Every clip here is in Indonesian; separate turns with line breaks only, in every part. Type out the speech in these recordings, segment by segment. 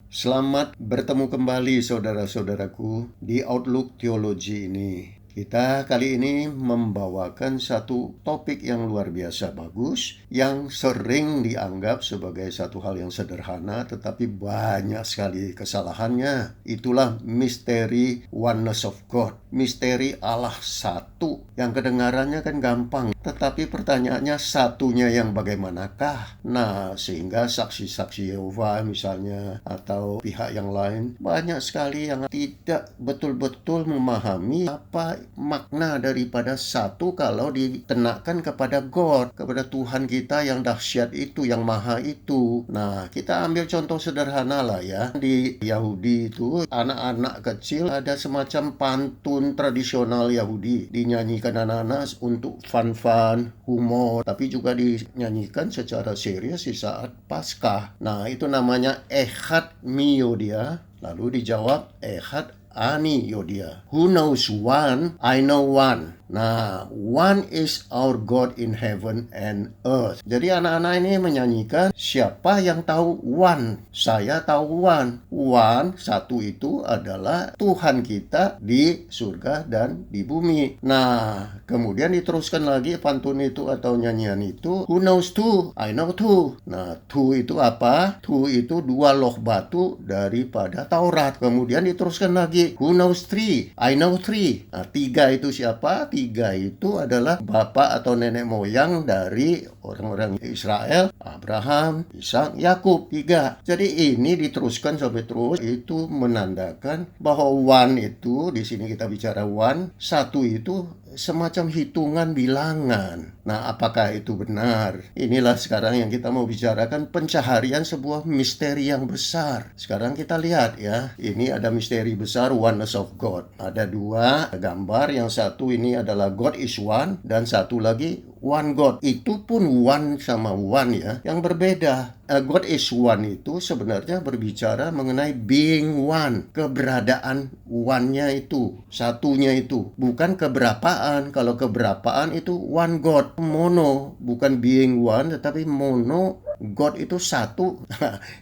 Selamat bertemu kembali saudara-saudaraku di Outlook Teologi ini. Kita kali ini membawakan satu topik yang luar biasa bagus, yang sering dianggap sebagai satu hal yang sederhana, tetapi banyak sekali kesalahannya. Itulah misteri oneness of God, misteri Allah satu, yang kedengarannya kan gampang, tetapi pertanyaannya satunya yang bagaimanakah? Nah, sehingga saksi-saksi Yehova misalnya, atau pihak yang lain, banyak sekali yang tidak betul-betul memahami apa makna daripada satu kalau ditenakkan kepada God, kepada Tuhan kita yang dahsyat itu, yang maha itu. Nah, kita ambil contoh sederhana lah ya. Di Yahudi itu, anak-anak kecil ada semacam pantun tradisional Yahudi, dinyanyikan anak-anak untuk fun-fun, humor, tapi juga dinyanyikan secara serius di saat Paskah. Nah, itu namanya Echad Miodia. Lalu dijawab Echad Ani Yodia. Who knows one? I know one. Nah, one is our God in heaven and earth. Jadi anak-anak ini menyanyikan, siapa yang tahu one? Saya tahu one. One, satu itu adalah Tuhan kita di surga dan di bumi. Nah, kemudian diteruskan lagi pantun itu atau nyanyian itu. Who knows two? I know two. Nah, two itu apa? Two itu dua loh batu daripada Taurat. Kemudian diteruskan lagi. Who knows three? I know three. Nah, tiga itu siapa? Tiga itu adalah bapak atau nenek moyang dari orang-orang Israel, Abraham, Ishak, Yakub. Tiga. Jadi ini diteruskan sampai terus. Itu menandakan bahwa one itu, di sini kita bicara one, satu itu semacam hitungan bilangan. Nah, apakah itu benar? Inilah sekarang yang kita mau bicarakan, pencaharian sebuah misteri yang besar. Sekarang kita lihat ya, ini ada misteri besar, oneness of God. Ada dua gambar, yang satu ini adalah God is one, dan satu lagi one God. Itu pun one sama one ya, yang berbeda. God is one itu sebenarnya berbicara mengenai being one, keberadaan one-nya itu, satunya itu, bukan keberapaan. Kalau keberapaan itu one God, mono, bukan being one tetapi mono. God itu satu.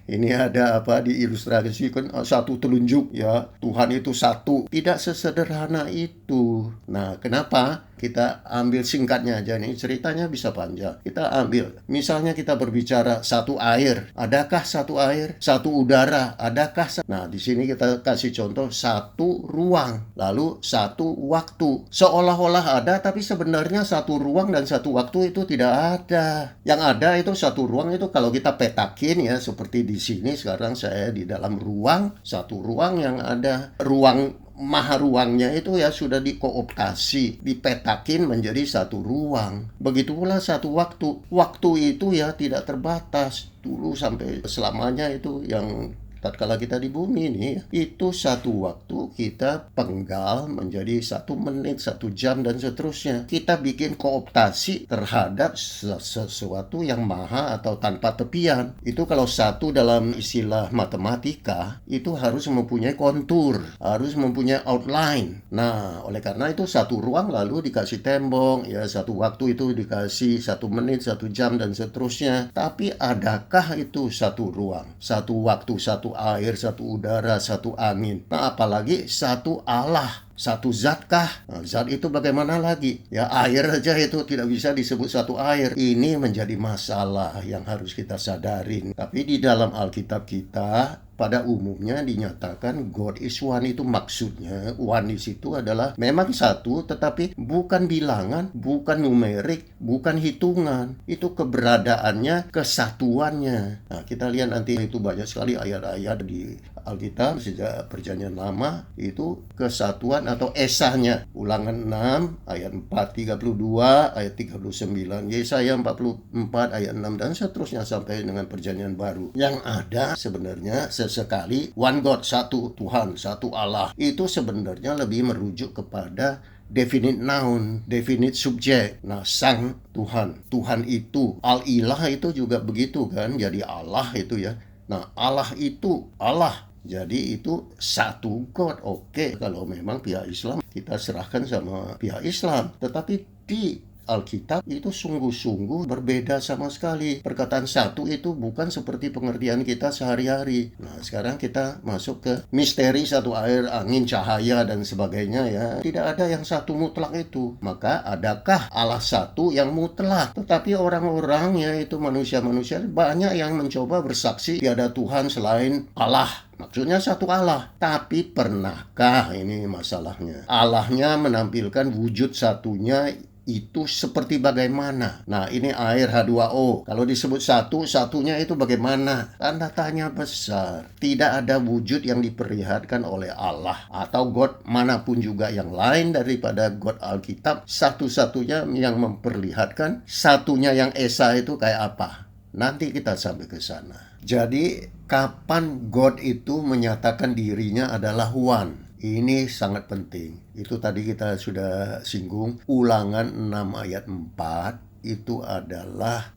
Ini ada apa diilustrasikan, satu telunjuk ya, Tuhan itu satu. Tidak sesederhana itu. Nah, kenapa? Kita ambil singkatnya aja nih, ceritanya bisa panjang. Kita ambil, misalnya kita berbicara satu air. Adakah satu air? Satu udara. Adakah? Nah, di sini kita kasih contoh satu ruang, lalu satu waktu. Seolah-olah ada, tapi sebenarnya satu ruang dan satu waktu itu tidak ada. Yang ada itu satu ruang itu kalau kita petakin ya, seperti di sini sekarang saya di dalam ruang, satu ruang yang ada ruang maha ruangnya itu ya sudah dikooptasi, dipetakin menjadi satu ruang. Begitu pula satu waktu. Waktu itu ya tidak terbatas. Dulu sampai selamanya itu yang tatkala kita di bumi ini, itu satu waktu kita penggal menjadi 1 menit, 1 jam, dan seterusnya. Kita bikin kooptasi terhadap sesuatu yang maha atau tanpa tepian. Itu kalau satu dalam istilah matematika, itu harus mempunyai kontur, harus mempunyai outline. Nah, oleh karena itu satu ruang lalu dikasih tembok, ya satu waktu itu dikasih 1 menit, 1 jam, dan seterusnya. Tapi adakah itu satu ruang, satu waktu, satu air, satu udara, satu angin? Nah, apalagi satu Allah, satu zatkah? Nah, zat itu bagaimana lagi? Ya, air aja itu tidak bisa disebut satu air. Ini menjadi masalah yang harus kita sadarin. Tapi di dalam Alkitab kita, pada umumnya dinyatakan God is one. Itu maksudnya one di situ adalah memang satu, tetapi bukan bilangan, bukan numerik, bukan hitungan. Itu keberadaannya, kesatuannya. Nah, kita lihat nanti itu banyak sekali ayat-ayat di Alkitab sejak Perjanjian Lama, itu kesatuan atau esahnya. Ulangan 6 ayat 4, 32, ayat 39, Yesaya 44 ayat 6, dan seterusnya sampai dengan Perjanjian Baru. Yang ada sebenarnya sesekali one God, satu Tuhan, satu Allah. Itu sebenarnya lebih merujuk kepada definite noun, definite subject. Nah, sang Tuhan, Tuhan itu, al-ilah itu juga begitu kan, jadi Allah itu ya. Nah, Allah itu Allah. Jadi itu satu God. Oke, kalau memang pihak Islam kita serahkan sama pihak Islam. Tetapi di Alkitab itu sungguh-sungguh berbeda sama sekali. Perkataan satu itu bukan seperti pengertian kita sehari-hari. Nah, sekarang kita masuk ke misteri satu air, angin, cahaya, dan sebagainya ya. Tidak ada yang satu mutlak itu. Maka adakah Allah satu yang mutlak? Tetapi orang-orang, yaitu manusia-manusia, banyak yang mencoba bersaksi tiada Tuhan selain Allah. Maksudnya satu Allah. Tapi pernahkah, ini masalahnya, Allahnya menampilkan wujud satunya itu seperti bagaimana? Nah, ini air H2O. Kalau disebut satu, satunya itu bagaimana? Tanda tanya besar. Tidak ada wujud yang diperlihatkan oleh Allah atau God manapun juga yang lain daripada God Alkitab. Satu-satunya yang memperlihatkan satunya yang Esa itu kayak apa. Nanti kita sampai ke sana. Jadi, kapan God itu menyatakan dirinya adalah One? Ini sangat penting. Itu tadi kita sudah singgung. Ulangan 6 ayat 4 itu adalah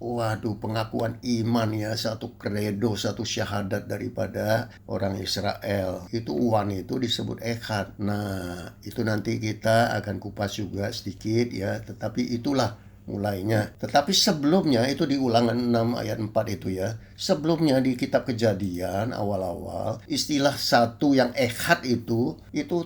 pengakuan iman ya, satu kredo, satu syahadat daripada orang Israel. Itu One itu disebut Echad. Nah, itu nanti kita akan kupas juga sedikit ya, tetapi itulah mulainya. Tetapi sebelumnya itu di Ulangan 6 ayat 4 itu ya. Sebelumnya di kitab Kejadian awal-awal, istilah satu yang Echad itu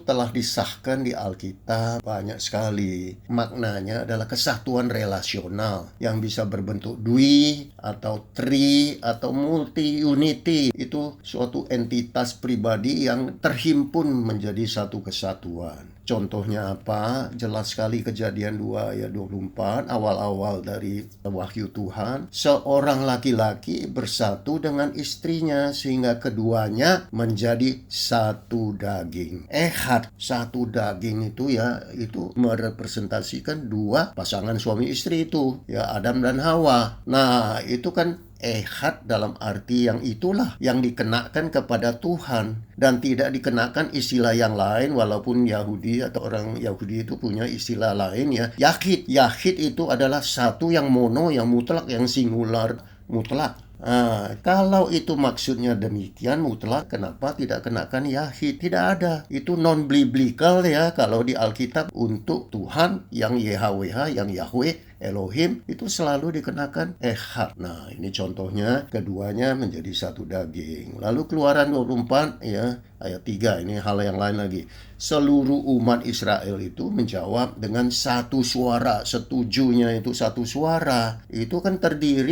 telah disahkan di Alkitab banyak sekali. Maknanya adalah kesatuan relasional yang bisa berbentuk dwi atau tri atau multi unity. Itu suatu entitas pribadi yang terhimpun menjadi satu kesatuan. Contohnya apa? Jelas sekali Kejadian 2 ayat 24, awal-awal dari wahyu Tuhan. Seorang laki-laki bersatu dengan istrinya sehingga keduanya menjadi satu daging. Echad, satu daging itu ya, itu merepresentasikan dua pasangan suami istri itu, ya Adam dan Hawa. Nah, itu kan Echad dalam arti yang itulah yang dikenakan kepada Tuhan dan tidak dikenakan istilah yang lain, walaupun Yahudi atau orang Yahudi itu punya istilah lain ya. Yahid itu adalah satu yang mono, yang mutlak, yang singular, mutlak. Nah, kalau itu maksudnya demikian mutlak, kenapa tidak kenakan Yahid? Tidak ada. Itu non-biblical ya kalau di Alkitab. Untuk Tuhan yang YHWH, yang Yahweh, Elohim, itu selalu dikenakan Echad. Nah, ini contohnya keduanya menjadi satu daging. Lalu Keluaran 24 ya, ayat 3, ini hal yang lain lagi. Seluruh umat Israel itu menjawab dengan satu suara, setujunya itu satu suara. Itu kan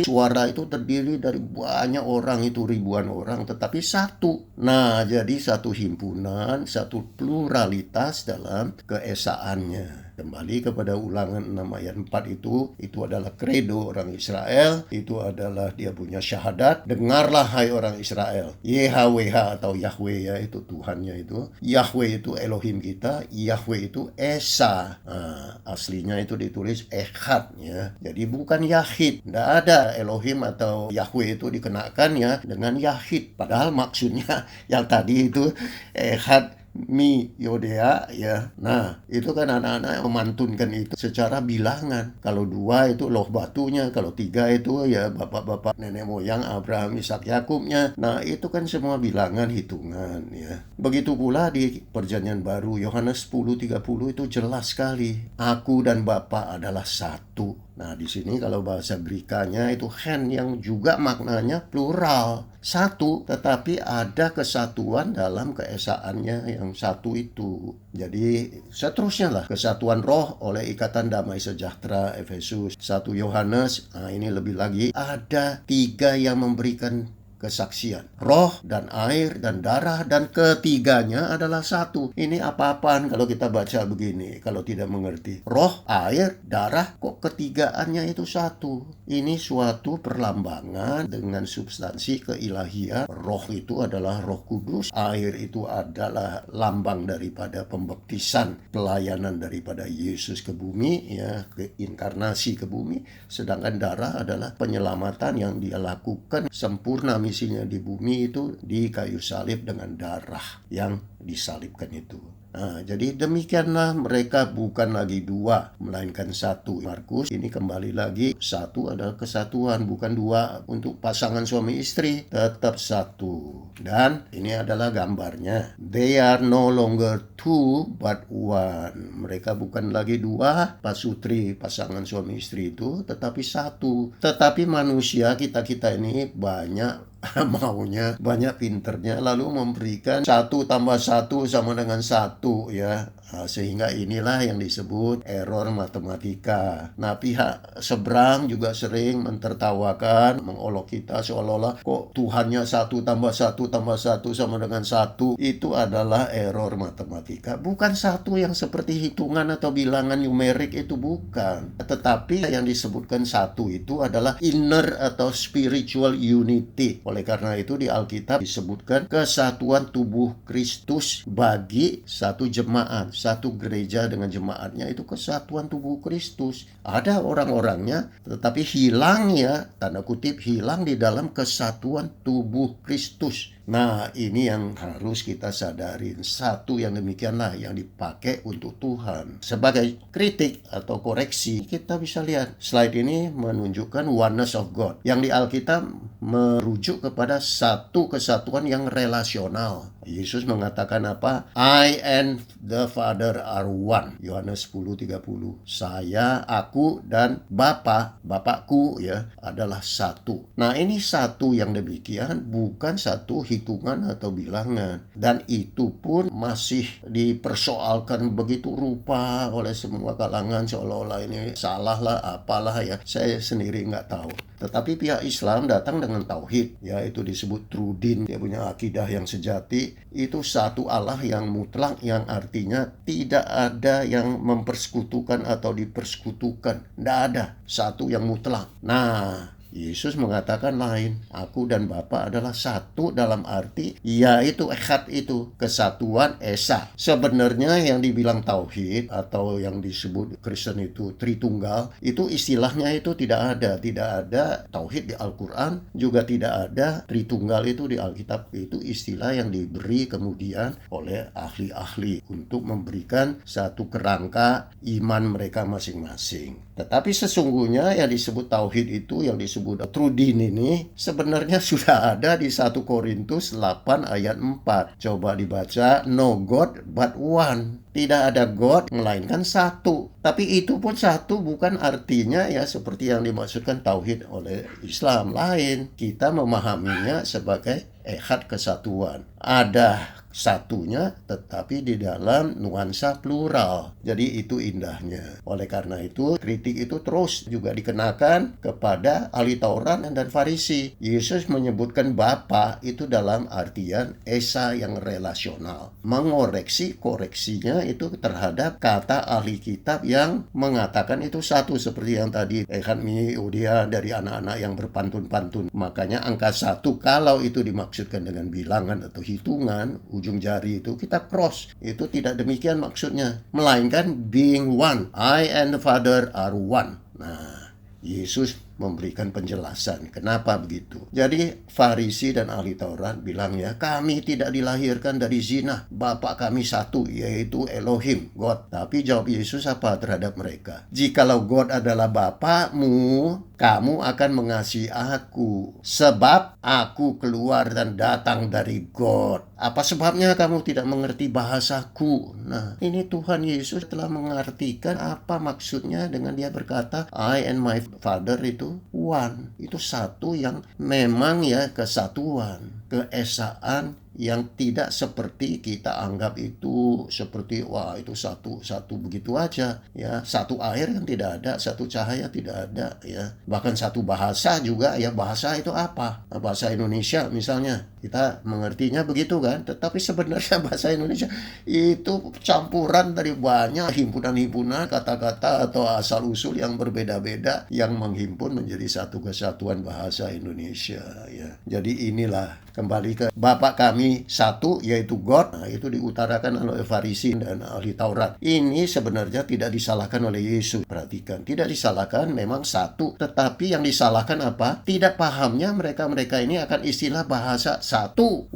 suara itu terdiri dari banyak orang, itu ribuan orang, tetapi satu. Nah, jadi satu himpunan, satu pluralitas dalam keesaannya. Kembali kepada Ulangan 6 ayat 4 itu adalah kredo orang Israel, itu adalah dia punya syahadat. Dengarlah hai orang Israel, YHWH atau Yahweh ya, itu Tuhannya itu. Yahweh itu Elohim kita, Yahweh itu Esa. Nah, aslinya itu ditulis Echad ya. Jadi bukan Yahid. Tidak ada Elohim atau Yahweh itu dikenakan ya dengan Yahid. Padahal maksudnya yang tadi itu Echad Mi Yodea ya. Nah, itu kan anak-anak memantunkan itu secara bilangan. Kalau 2 itu loh batunya, kalau 3 itu ya bapak-bapak nenek moyang Abraham, Ishak, Yakubnya. Nah, itu kan semua bilangan hitungan ya. Begitu pula di Perjanjian Baru Yohanes 10:30 itu jelas sekali. Aku dan Bapa adalah satu. Nah, di sini kalau bahasa Grekanya itu hen yang juga maknanya plural. Satu, tetapi ada kesatuan dalam keesaannya yang satu itu. Jadi seterusnya lah, kesatuan roh oleh ikatan damai sejahtera Efesus 1 Yohanes. Nah, ini lebih lagi, ada 3 yang memberikan kesaksian. Roh dan air dan darah, dan ketiganya adalah satu. Ini apa-apaan kalau kita baca begini, kalau tidak mengerti. Roh, air, darah, kok ketigaannya itu satu. Ini suatu perlambangan dengan substansi keilahian. Roh itu adalah Roh Kudus. Air itu adalah lambang daripada pembaptisan, pelayanan daripada Yesus ke bumi, ya, keinkarnasi ke bumi. Sedangkan darah adalah penyelamatan yang dia lakukan sempurna misinya di bumi itu di kayu salib dengan darah yang disalibkan itu. Nah, jadi demikianlah mereka bukan lagi dua, melainkan satu. Markus ini kembali lagi, satu adalah kesatuan, bukan dua untuk pasangan suami istri, tetap satu. Dan ini adalah gambarnya. They are no longer two, but one. Mereka bukan lagi dua, pasutri, pasangan suami istri itu, tetapi satu. Tetapi manusia kita-kita ini banyak maunya, banyak pinternya, lalu memberikan 1 tambah 1 sama dengan 1 ya. Nah, sehingga inilah yang disebut error matematika. Nah, pihak seberang juga sering mentertawakan, mengolok kita seolah-olah kok Tuhannya 1 tambah 1 tambah 1 sama dengan 1. Itu adalah error matematika. Bukan satu yang seperti hitungan atau bilangan numerik, itu bukan. Tetapi yang disebutkan satu itu adalah inner atau spiritual unity. Oleh karena itu di Alkitab disebutkan kesatuan tubuh Kristus bagi satu jemaat. Satu gereja dengan jemaatnya itu kesatuan tubuh Kristus. Ada orang-orangnya tetapi hilang ya, tanda kutip hilang di dalam kesatuan tubuh Kristus. Nah, ini yang harus kita sadarin. Satu yang demikianlah yang dipakai untuk Tuhan. Sebagai kritik atau koreksi, kita bisa lihat slide ini menunjukkan oneness of God. Yang di Alkitab merujuk kepada satu kesatuan yang relasional. Yesus mengatakan apa? I and the Father are one. Yohanes 10:30. Saya, aku, dan Bapakku ya adalah satu. Nah, ini satu yang demikian, bukan satu hitungan atau bilangan. Dan itu pun masih dipersoalkan begitu rupa oleh semua kalangan, seolah-olah ini salah lah, apalah ya. Saya sendiri nggak tahu. Tetapi pihak Islam datang dengan tauhid, yaitu disebut true din. Dia punya akidah yang sejati. Itu satu Allah yang mutlak, yang artinya tidak ada yang mempersekutukan atau dipersekutukan. Tidak ada. Satu yang mutlak. Nah, Yesus mengatakan lain. Aku dan Bapa adalah satu dalam arti yaitu echad itu, kesatuan esa. Sebenarnya yang dibilang tauhid atau yang disebut Kristen itu Tritunggal, itu istilahnya itu tidak ada. Tidak ada tauhid di Al-Quran, juga tidak ada Tritunggal itu di Alkitab. Itu istilah yang diberi kemudian oleh ahli-ahli untuk memberikan satu kerangka iman mereka masing-masing. Tetapi sesungguhnya yang disebut tauhid itu, yang disebut true din ini sebenarnya sudah ada di 1 Korintus 8 ayat 4. Coba dibaca, no God but one. Tidak ada God melainkan satu. Tapi itu pun satu bukan artinya ya seperti yang dimaksudkan tauhid oleh Islam. Lain, kita memahaminya sebagai echad kesatuan. Ada satunya tetapi di dalam nuansa plural. Jadi itu indahnya. Oleh karena itu kritik itu terus juga dikenakan kepada ahli Taurat dan Farisi. Yesus menyebutkan Bapa itu dalam artian esa yang relasional. Mengoreksi koreksinya itu terhadap kata ahli kitab yang mengatakan itu satu, seperti yang tadi Eckhart Udia dari anak-anak yang berpantun-pantun. Makanya angka 1 kalau itu dimaksudkan dengan bilangan atau hitungan ujung jari itu kita cross. Itu tidak demikian maksudnya, melainkan being one. I and the Father are one. Nah, Yesus memberikan penjelasan kenapa begitu. Jadi Farisi dan ahli Taurat bilang ya, kami tidak dilahirkan dari zina. Bapa kami satu, yaitu Elohim, God. Tapi jawab Yesus apa terhadap mereka? Jikalau God adalah Bapamu, kamu akan mengasihi aku. Sebab aku keluar dan datang dari God. Apa sebabnya kamu tidak mengerti bahasaku? Nah, ini Tuhan Yesus telah mengartikan apa maksudnya dengan dia berkata, I and my Father itu one. Itu satu yang memang ya kesatuan, keesaan yang tidak seperti kita anggap itu seperti wah itu satu begitu aja ya, satu air yang tidak ada, satu cahaya tidak ada ya, bahkan satu bahasa juga ya. Bahasa itu apa? Nah, bahasa Indonesia misalnya kita mengertinya begitu kan, tetapi sebenarnya bahasa Indonesia itu campuran dari banyak himpunan-himpunan kata-kata atau asal-usul yang berbeda-beda yang menghimpun menjadi satu kesatuan bahasa Indonesia ya. Jadi inilah kembali ke Bapa kami satu, yaitu God. Nah, itu diutarakan oleh Farisi dan ahli Taurat. Ini sebenarnya tidak disalahkan oleh Yesus. Perhatikan, tidak disalahkan, memang satu. Tetapi yang disalahkan apa? Tidak pahamnya mereka-mereka ini akan istilah bahasa satu,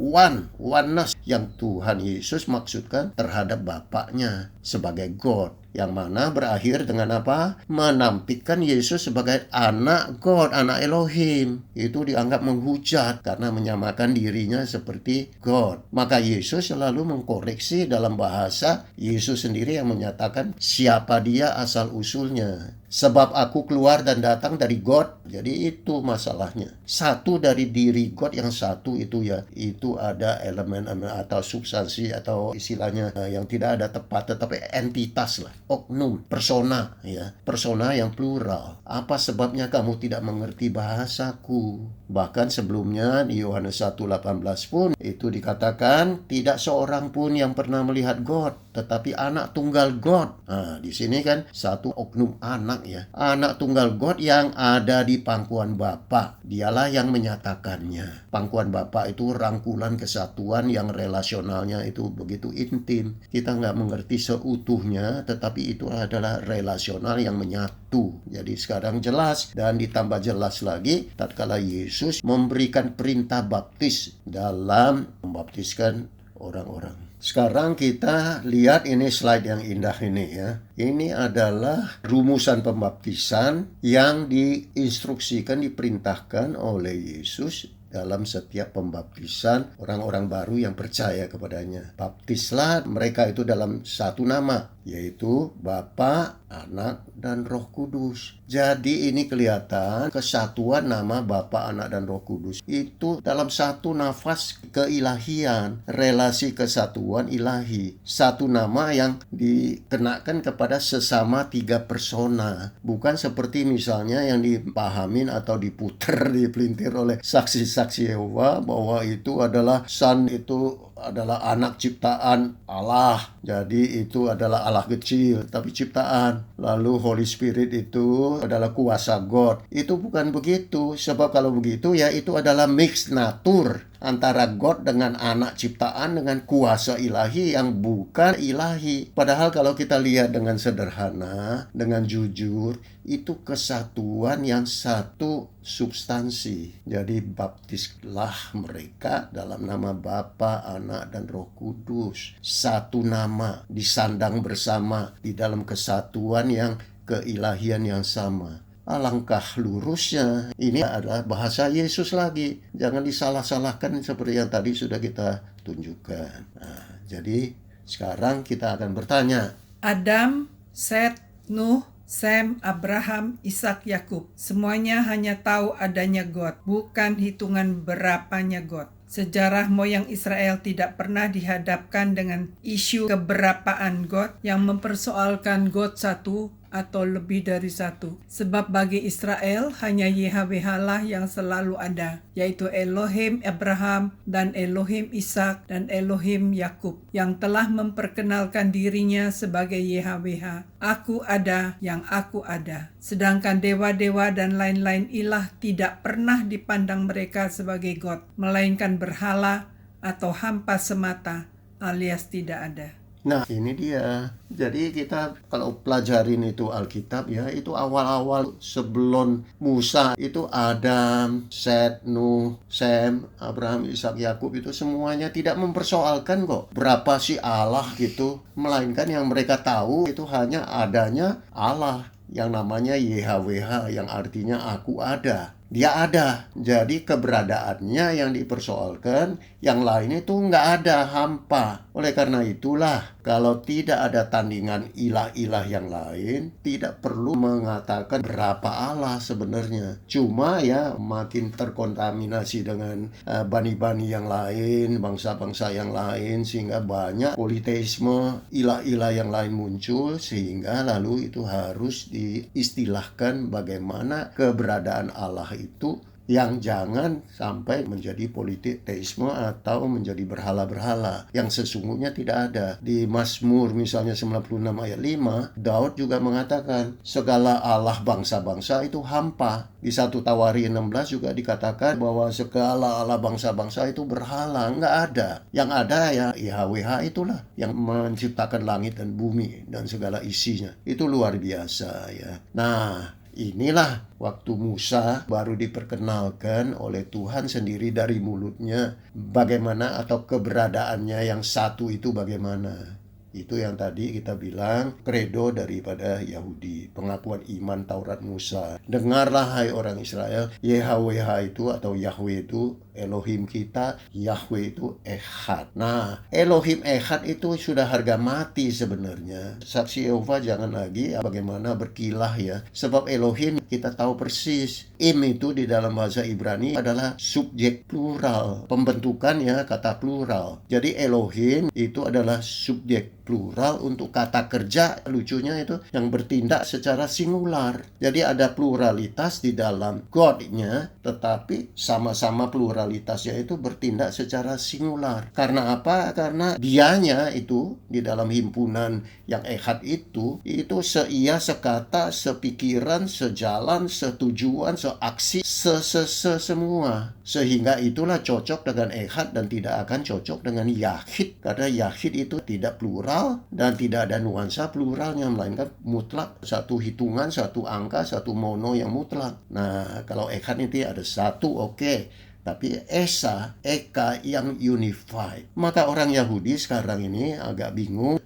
oneness. yang Tuhan Yesus maksudkan terhadap Bapaknya sebagai God, yang mana berakhir dengan apa? Menampilkan Yesus sebagai anak God, anak Elohim. Itu dianggap menghujat karena menyamakan dirinya seperti God. Maka Yesus selalu mengkoreksi dalam bahasa Yesus sendiri yang menyatakan siapa dia asal usulnya. Sebab aku keluar dan datang dari God. Jadi itu masalahnya. Satu dari diri God yang satu itu ya, itu ada elemen atau substansi atau istilahnya yang tidak ada tepat, tetapi entitas lah, oknum, persona ya, persona yang plural. Apa sebabnya kamu tidak mengerti bahasaku? Bahkan sebelumnya di Yohanes 1:18 pun itu dikatakan tidak seorang pun yang pernah melihat God, tetapi anak tunggal God. Nah, di sini kan satu oknum anak ya, anak tunggal God yang ada di pangkuan Bapa. Dialah yang menyatakannya. Pangkuan Bapa itu rangkulan kesatuan yang relasionalnya itu begitu intim. Kita nggak mengerti seutuhnya, tetapi itu adalah relasional yang menyatu. Jadi sekarang jelas, dan ditambah jelas lagi tatkala Yesus memberikan perintah baptis dalam membaptiskan orang-orang. Sekarang kita lihat ini slide yang indah ini ya. Ini adalah rumusan pembaptisan yang diinstruksikan, diperintahkan oleh Yesus dalam setiap pembaptisan orang-orang baru yang percaya kepadanya. Baptislah mereka itu dalam satu nama, yaitu Bapa, Anak, dan Roh Kudus. Jadi ini kelihatan kesatuan nama Bapa, Anak, dan Roh Kudus itu dalam satu nafas keilahian, relasi kesatuan ilahi. Satu nama yang dikenakan kepada sesama tiga persona. Bukan seperti misalnya yang dipahamin atau diputer, dipelintir oleh saksi-saksi Yehova bahwa itu adalah Son, itu adalah anak ciptaan Allah. Jadi itu adalah Allah kecil, tapi ciptaan. Lalu Holy Spirit itu adalah kuasa God. Itu bukan begitu. Sebab kalau begitu ya itu adalah mixed nature antara God dengan anak ciptaan dengan kuasa ilahi yang bukan ilahi. Padahal kalau kita lihat dengan sederhana, dengan jujur, itu kesatuan yang satu substansi. Jadi baptislah mereka dalam nama Bapa, Anak, dan Roh Kudus. Satu nama disandang bersama di dalam kesatuan yang keilahian yang sama. Alangkah lurusnya, ini adalah bahasa Yesus lagi. Jangan disalah-salahkan seperti yang tadi sudah kita tunjukkan. Nah, jadi sekarang kita akan bertanya.
Adam, Set, Nuh, Sem, Abraham, Ishak, Yakub. Semuanya hanya tahu adanya God, bukan hitungan berapanya God. Sejarah moyang Israel tidak pernah dihadapkan dengan isu keberapaan God yang mempersoalkan God satu atau lebih dari satu. Sebab bagi Israel hanya YHWH lah yang selalu ada, yaitu Elohim Abraham dan Elohim Ishak dan Elohim Yakub yang telah memperkenalkan dirinya sebagai YHWH. Aku ada yang aku ada. Sedangkan dewa-dewa dan lain-lain ilah tidak pernah dipandang mereka sebagai God, melainkan berhala atau hampa semata alias tidak ada.
Nah, ini dia. Jadi kita kalau pelajarin itu Alkitab ya, itu awal-awal sebelum Musa itu Adam, Set, Nuh, Sem, Abraham, Ishak, Yakub itu semuanya tidak mempersoalkan kok berapa sih Allah gitu. Melainkan yang mereka tahu itu hanya adanya Allah yang namanya YHWH yang artinya aku ada. Dia ada, jadi keberadaannya yang dipersoalkan, yang lain itu nggak ada, hampa. Oleh karena itulah, kalau tidak ada tandingan ilah-ilah yang lain, tidak perlu mengatakan berapa Allah sebenarnya. Cuma ya makin terkontaminasi dengan bani-bani yang lain, bangsa-bangsa yang lain, sehingga banyak politeisme, ilah-ilah yang lain muncul, sehingga lalu itu harus diistilahkan bagaimana keberadaan Allah itu yang jangan sampai menjadi politeisme atau menjadi berhala-berhala yang sesungguhnya tidak ada. Di Mazmur misalnya 96 ayat 5, Daud juga mengatakan segala Allah bangsa-bangsa itu hampa. Di 1 Tawari 16 juga dikatakan bahwa segala Allah bangsa-bangsa itu berhala, nggak ada. Yang ada ya YHWH itulah yang menciptakan langit dan bumi dan segala isinya. Itu luar biasa ya. Nah, Inilah waktu Musa baru diperkenalkan oleh Tuhan sendiri dari mulutnya bagaimana atau keberadaannya yang satu itu bagaimana. Itu yang tadi kita bilang kredo daripada Yahudi, pengakuan iman Taurat Musa. Dengarlah hai orang Israel, YHWH itu atau Yahweh itu Elohim kita, Yahweh itu Echad. Nah, Elohim Echad itu sudah harga mati sebenarnya. Saksi Yehova jangan lagi bagaimana berkilah ya. Sebab Elohim kita tahu persis. Im itu di dalam bahasa Ibrani adalah subjek plural. Pembentukannya kata plural. Jadi Elohim itu adalah subjek plural untuk kata kerja, lucunya itu yang bertindak secara singular. Jadi ada pluralitas di dalam God-nya, tetapi sama-sama pluralitasnya itu bertindak secara singular. Karena apa? Karena dianya itu di dalam himpunan yang Echad itu seia, sekata, sepikiran, sejalan, setujuan, seaksi, semua. Sehingga itulah cocok dengan Echad dan tidak akan cocok dengan Yahid. Karena Yahid itu tidak plural dan tidak ada nuansa pluralnya, melainkan mutlak, satu hitungan, satu angka, satu mono yang mutlak. Nah, kalau Echad itu ada satu, oke. Tapi Eka yang unified. Maka orang Yahudi sekarang ini agak bingung.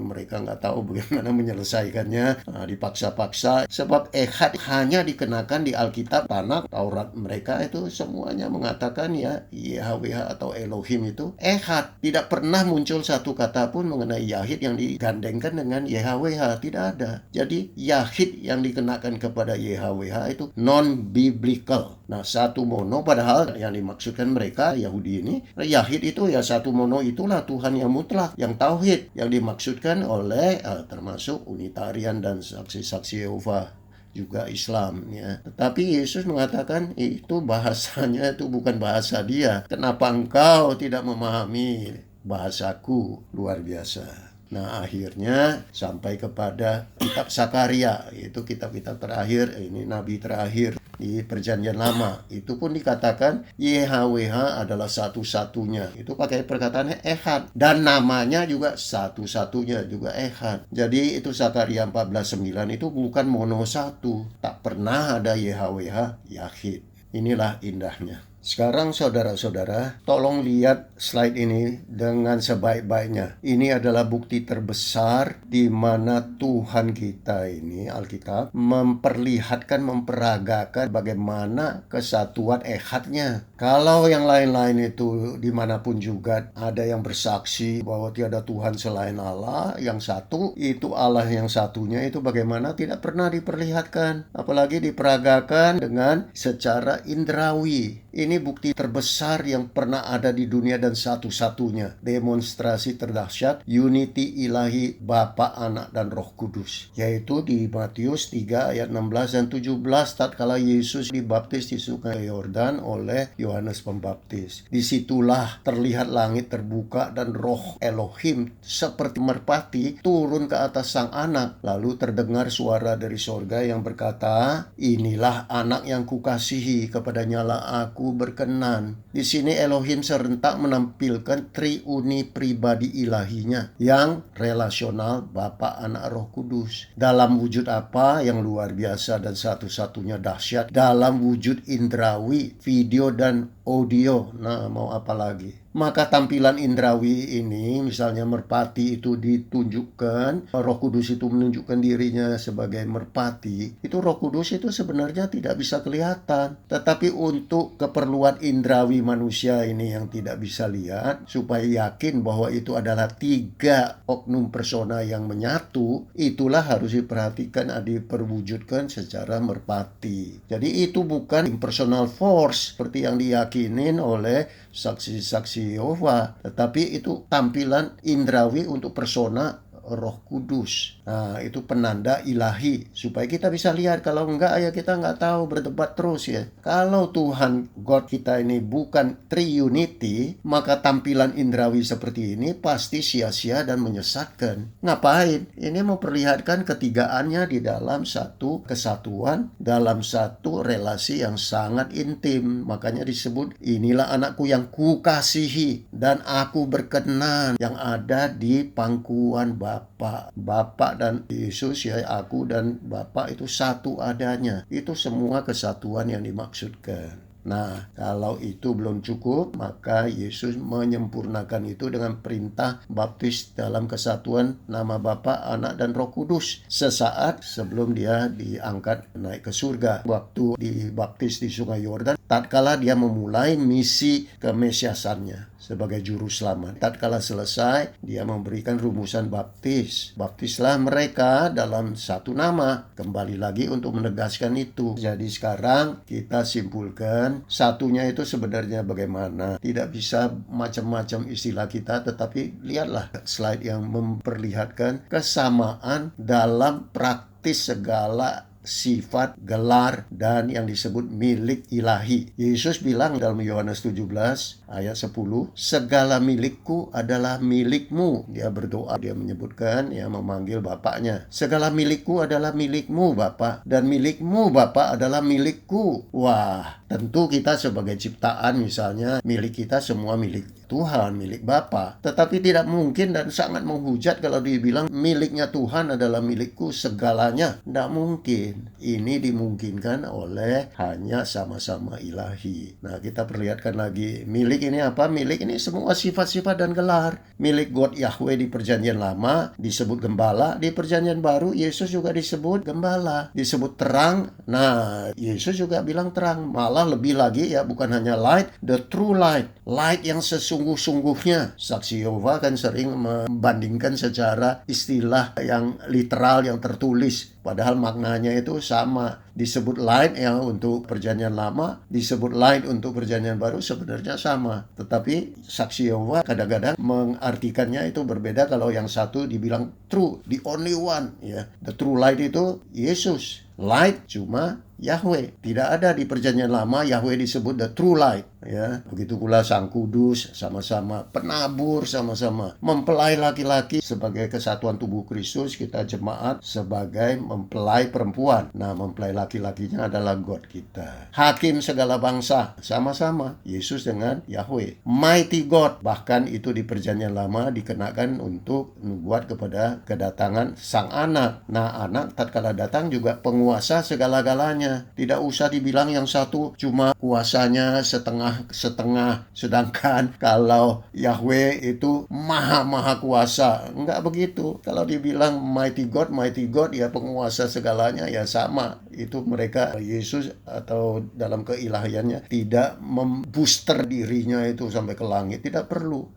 Mereka nggak tahu bagaimana menyelesaikannya. Dipaksa-paksa. Sebab Echad hanya dikenakan di Alkitab, Tanakh, Taurat mereka itu semuanya mengatakan ya YHWH atau Elohim itu Echad. Tidak pernah muncul satu kata pun mengenai Yahid yang digandengkan dengan YHWH. Tidak ada. Jadi Yahid yang dikenakan kepada YHWH itu non-biblical. Nah, satu mono padahal yang dimaksudkan mereka Yahudi ini Yahid itu ya satu mono, itulah Tuhan yang mutlak, yang tauhid yang dimaksudkan oleh termasuk Unitarian dan saksi-saksi Yehova, juga Islam ya. Tetapi Yesus mengatakan itu bahasanya itu bukan bahasa dia. Kenapa engkau tidak memahami bahasaku? Luar biasa. Nah, akhirnya sampai kepada kitab Sakaria, itu kitab-kitab terakhir, ini nabi terakhir di Perjanjian Lama. Itu pun dikatakan YHWH adalah satu-satunya. Itu pakai perkataannya Echad. Dan namanya juga satu-satunya juga Echad. Jadi itu Sakaria 14:9 itu bukan mono satu. Tak pernah ada YHWH Yahid. Inilah indahnya. Sekarang saudara-saudara, tolong lihat slide ini dengan sebaik-baiknya. Ini adalah bukti terbesar di mana Tuhan kita ini, Alkitab, memperagakan bagaimana kesatuan Echadnya. Kalau yang lain-lain itu dimanapun juga ada yang bersaksi bahwa tiada Tuhan selain Allah, yang satu itu Allah yang satunya itu bagaimana tidak pernah diperlihatkan. Apalagi diperagakan dengan secara indrawi. Ini bukti terbesar yang pernah ada di dunia dan satu-satunya. Demonstrasi terdahsyat unity ilahi Bapa, Anak, dan Roh Kudus. Yaitu di Matius 3 ayat 16 dan 17 tatkala Yesus dibaptis di Sungai Yordan oleh Yohanes Pembaptis. Disitulah terlihat langit terbuka dan roh Elohim seperti merpati turun ke atas sang anak. Lalu terdengar suara dari sorga yang berkata, inilah anak yang kukasihi, kepadanya lah aku berkenan. Di sini Elohim serentak menampilkan triuni pribadi ilahinya yang relasional Bapa, Anak, Roh Kudus. Dalam wujud apa yang luar biasa dan satu-satunya dahsyat, dalam wujud indrawi, video dan audio. Nah, mau apa lagi? Maka tampilan indrawi ini, misalnya merpati itu ditunjukkan, Roh Kudus itu menunjukkan dirinya sebagai merpati, itu Roh Kudus itu sebenarnya tidak bisa kelihatan. Tetapi untuk keperluan indrawi manusia ini yang tidak bisa lihat, supaya yakin bahwa itu adalah tiga oknum persona yang menyatu, itulah harus diperhatikan, diperwujudkan secara merpati. Jadi itu bukan impersonal force seperti yang diyakinin oleh saksi-saksi Yehova, tetapi itu tampilan indrawi untuk persona Roh Kudus. Nah, itu penanda ilahi supaya kita bisa lihat. Kalau enggak ya kita enggak tahu, berdebat terus ya. Kalau Tuhan God kita ini bukan triunity, maka tampilan indrawi seperti ini pasti sia-sia dan menyesatkan. Ngapain? Ini memperlihatkan ketigaannya di dalam satu kesatuan, dalam satu relasi yang sangat intim. Makanya disebut inilah anakku yang kukasihi dan aku berkenan, yang ada di pangkuan Bapa. Bapa dan Yesus, ya aku dan Bapa itu satu adanya. Itu semua kesatuan yang dimaksudkan. Nah, kalau itu belum cukup, maka Yesus menyempurnakan itu dengan perintah baptis dalam kesatuan nama Bapa, Anak, dan Roh Kudus sesaat sebelum dia diangkat naik ke surga. Waktu dibaptis di Sungai Yordan, tatkala dia memulai misi kemesiasannya sebagai juru selamat. Tatkala selesai, dia memberikan rumusan baptis. Baptislah mereka dalam satu nama. Kembali lagi untuk menegaskan itu. Jadi sekarang kita simpulkan satunya itu sebenarnya bagaimana. Tidak bisa macam-macam istilah kita, tetapi lihatlah slide yang memperlihatkan kesamaan dalam praktis segala sifat, gelar, dan yang disebut milik ilahi. Yesus bilang dalam Yohanes 17 ayat 10, segala milikku adalah milikmu. Dia berdoa, dia menyebutkan, ya memanggil Bapaknya. Segala milikku adalah milikmu Bapa, dan milikmu Bapa adalah milikku. Wah, tentu kita sebagai ciptaan misalnya, milik kita semua milik Tuhan, milik Bapa. Tetapi tidak mungkin dan sangat menghujat kalau dibilang miliknya Tuhan adalah milikku segalanya. Tidak mungkin. Ini dimungkinkan oleh hanya sama-sama ilahi. Nah, kita perlihatkan lagi. Milik ini apa? Milik ini semua sifat-sifat dan gelar. Milik God Yahweh di perjanjian lama disebut gembala. Di perjanjian baru Yesus juga disebut gembala. Disebut terang. Nah, Yesus juga bilang terang. Malah lebih lagi, ya, bukan hanya light, the true light. Light yang sesungguh-sungguhnya. Saksi Yehova kan sering membandingkan secara istilah yang literal, yang tertulis. Padahal maknanya itu sama. Disebut light ya untuk perjanjian lama, disebut light untuk perjanjian baru, sebenarnya sama. Tetapi saksi Yehova kadang-kadang mengartikannya itu berbeda. Kalau yang satu dibilang true, the only one, ya. The true light itu Yesus. Light cuma Yahweh. Tidak ada di perjanjian lama Yahweh disebut the true light, ya. Begitu pula Sang Kudus, sama-sama penabur, sama-sama mempelai laki-laki sebagai kesatuan tubuh Kristus. Kita jemaat sebagai mempelai perempuan. Nah, mempelai laki-lakinya adalah God kita. Hakim segala bangsa, sama-sama Yesus dengan Yahweh. Mighty God, bahkan itu di perjanjian lama dikenakan untuk nubuat kepada kedatangan Sang Anak. Nah, anak tatkala datang juga penguasa segala-galanya. Tidak usah dibilang yang satu cuma kuasanya setengah-setengah, sedangkan kalau Yahweh itu maha kuasa. Enggak begitu. Kalau dibilang mighty God, ya penguasa segalanya, ya sama. Itu mereka, Yesus atau dalam keilahiannya tidak membooster dirinya itu sampai ke langit. Tidak perlu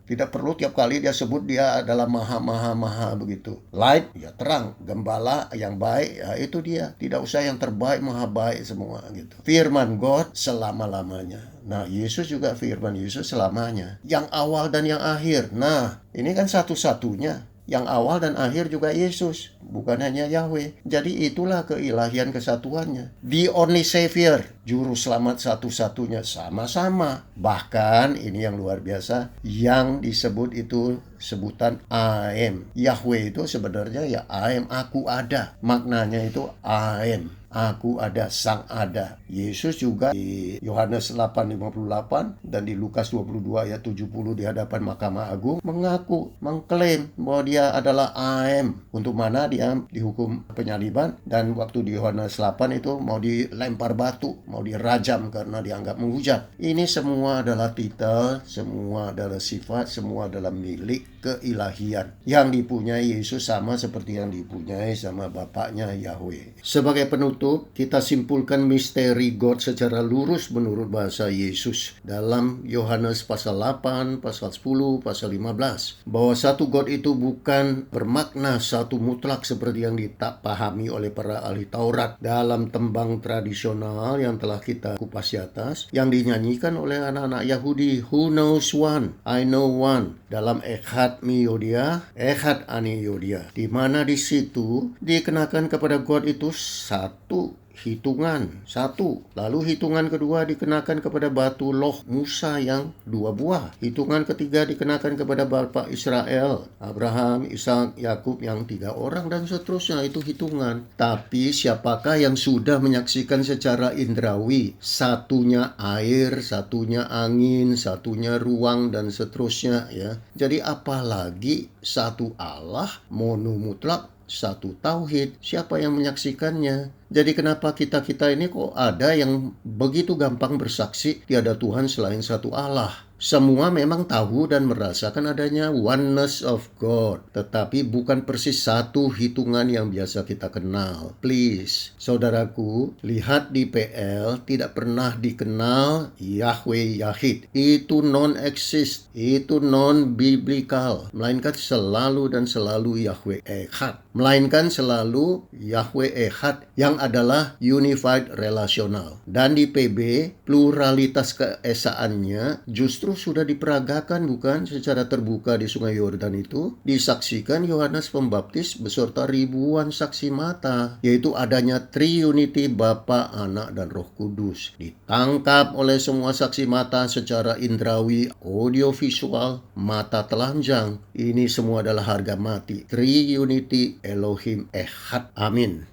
tiap kali dia sebut dia adalah maha begitu. Light, ya terang. Gembala yang baik, ya itu dia. Tidak usah yang terbaik, maha baik semua gitu. Firman God selama-lamanya. Nah, Yesus juga firman Yesus selamanya. Yang awal dan yang akhir. Nah, ini kan satu-satunya. Yang awal dan akhir juga Yesus, bukan hanya Yahweh. Jadi itulah keilahian kesatuannya. The only Savior, juru selamat satu-satunya, sama-sama. Bahkan ini yang luar biasa, yang disebut itu sebutan I am. Yahweh itu sebenarnya ya I am, aku ada. Maknanya itu I am. Aku ada, sang ada. Yesus juga di Yohanes 8:58 dan di Lukas 22 ayat 70 di hadapan Mahkamah Agung mengaku, mengklaim bahwa dia adalah I am. Untuk mana dia dihukum penyaliban, dan waktu di Yohanes 8 itu mau dilempar batu, mau dirajam karena dianggap menghujat. Ini semua adalah titel, semua adalah sifat, semua adalah milik keilahian yang dipunyai Yesus sama seperti yang dipunyai sama Bapaknya Yahweh. Sebagai penutup, kita simpulkan misteri God secara lurus menurut bahasa Yesus dalam Yohanes pasal 8, pasal 10, pasal 15, bahwa satu God itu bukan bermakna satu mutlak seperti yang dipahami oleh para ahli Taurat dalam tembang tradisional yang telah kita kupas di atas, yang dinyanyikan oleh anak-anak Yahudi. Who knows one? I know one. Dalam Echad Mi Yodia, Echad Ani Yodia, di mana di situ dikenakan kepada God itu satu hitungan 1. Lalu hitungan kedua dikenakan kepada batu loh Musa yang 2 buah. Hitungan ketiga dikenakan kepada bapa Israel, Abraham, Ishak, Yakub yang 3 orang dan seterusnya. Itu hitungan. Tapi siapakah yang sudah menyaksikan secara indrawi? Satunya air, satunya angin, satunya ruang dan seterusnya ya. Jadi apalagi satu Allah, monomutlak, satu tauhid, siapa yang menyaksikannya? Jadi kenapa kita ini kok ada yang begitu gampang bersaksi tiada Tuhan selain satu Allah? Semua memang tahu dan merasakan adanya oneness of God, tetapi bukan persis satu hitungan yang biasa kita kenal. Please, saudaraku, lihat di PL tidak pernah dikenal Yahweh Yahid. Itu non-exist, itu non-biblical, melainkan selalu dan selalu Yahweh Echad. Melainkan selalu Yahweh Echad yang adalah unified relational. Dan di PB, pluralitas keesaannya justru sudah diperagakan bukan secara terbuka di Sungai Yordan itu. Disaksikan Yohanes Pembaptis beserta ribuan saksi mata, yaitu adanya Triunity Bapa, Anak, dan Roh Kudus. Ditangkap oleh semua saksi mata secara indrawi, audiovisual, mata telanjang. Ini semua adalah harga mati Triunity Elohim Echad. Amin.